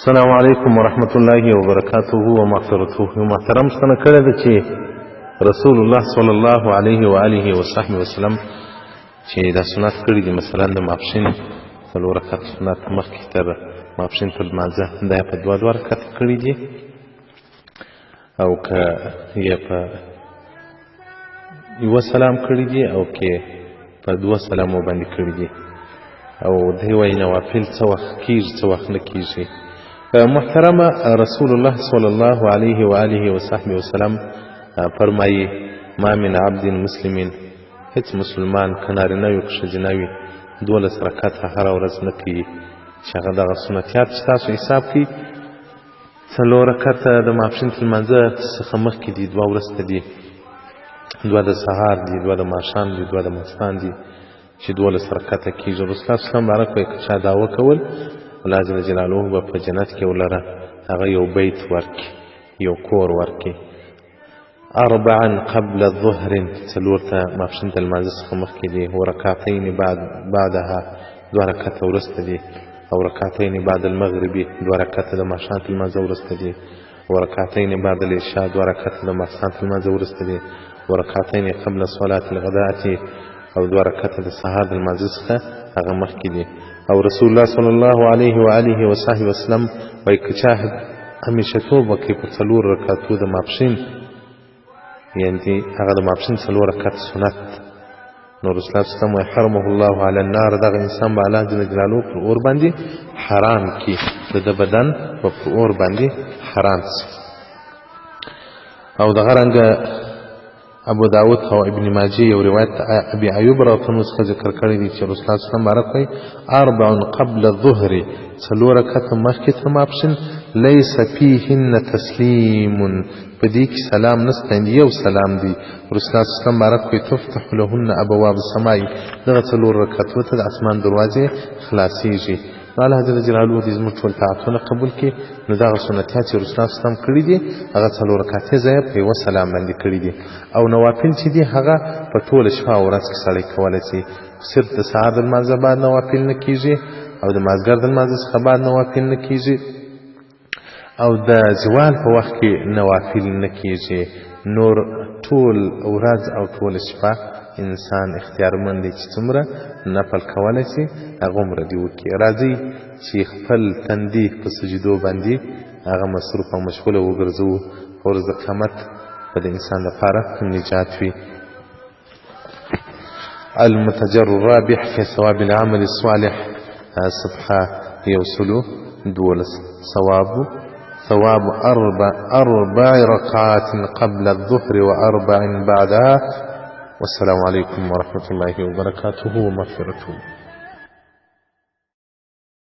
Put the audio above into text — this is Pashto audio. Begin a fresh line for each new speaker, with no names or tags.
السلام علیکم ورحمت الله وبرکاته ومغفرته. محترم ستنه کړی ده چې رسول الله صلی الله علیه و آله وصحبه وسلم چې دا سنت کړي دي، مثلا د ماپښین څلور رکعت سنت مخکې تر ماپښین په لمانځه دا په دوه رکعت کړي دي، او که یې په یوه سلام کړي دي او که په دوه سلامو باندې کړي دي، او دی وایي نوافل څه وخت کېږي څه وخت نه کېږي. محترمه رسول الله صلی الله علیه و آله وصحبه وسلم فرمایي ما من عبد مسلمین، هیڅ مسلمان که نارینه وي که ښځینه وي 12 رکعته هره ورځ نه کوي، چې هغه دغه سنتیات چې تاسو حساب کړئ 4 رکعته د ماپښین تر لمانځه څخه مخکې دي، 2 وروسته دي، 2 د سهار دي، 2 د ماښام دي، 2 د ماښام دي، چې 12 رکعته کېږي. رسول الله صلی الله علیه وسلم بارک وایي که چا دا وکول الله جل جلاله به په جنت کې ولره هغه یو بیت ورکړي، یو کور ورکړي. 4 قبل الظهر، 4 ته ماپښین د لمانځه څخه مخکې دي، ورکعتین بعدها 2 رکعته وروسته دي، او رکعتین بعد المغرب 2 رکعته د ماښام تر لمانځه وروسته دي، ورکعتین بعد العشاء 2 رکعته د ماښام تر لمانځه وروسته دي، ورکعتین قبل صلاة الغداة او 2 رکعته د سهار د لمانځه څخه هغه مخکې دي. او رسول الله صلی الله علیه و آله وصحبه وسلم وایي که چا همیشه‌توب وکړي په 4 رکعتو د ماپښین، یعنې هغه د ماپښین 4 رکعت سنت، نو رسول الله صلی الله علیه وسلم وایي حرمه الله علی النار، دغه انسان به الله جل جلاله پر اور باندې حرام کړي، د بدن به پر اور باندې حرام شي. او دغه رنګه ابو داود او ابن ماجه یو روایت ابي ایوب راته څخه ذکر کړی دی چې رسول الله صلی الله علیه وسلم بارک وایي 4 قبل الظهر، 4 رکعته مخکې تر ماپښین، لیس فیهن تسلیم، په دې کې سلام نشته، یو سلام دی. رسول الله صلی الله علیه وسلم بارک وایي تفتح لهن ابواب السماء، دغه 4 رکعتو ته د اسمان دروازې خلاصېږي. نو الله جل جلاله دې زموږ ټول طاعتونه قبول کړي. نو دغه سنتیات چې رسول الله صلی الله علیه وسلم کړي دي هغه 4 رکعتې ځای په یوه سلام باندې کړي دي. او نوافل چې دي هغه په ټوله شپه او ورځ کې سړی کولی شي، صرف د سهار د لمانځه بعد نوافل نه کېږي، او د مازدیګر د لمانځه څخه بعد نوافل نه کېږي، او د زوال په وخت کې نوافل نه کېږي. نور ټول ورځ او ټول شپه انسان اختیارمند دی چې څومره نفل کولی شي هغومره دې وکړي. راځئ چې خپل تندي په سجدو باندې هغه مصروف او مشغوله وګرځوو، او ورځ د قیامت به د انسان لپاره نجات وي. المتجر الرابح في ثواب العمل الصالح، صفحه 112. ثواب 4 ركعات قبل الظهر و4 بعدها. والسلام عليكم ورحمة الله وبركاته ومغفرته.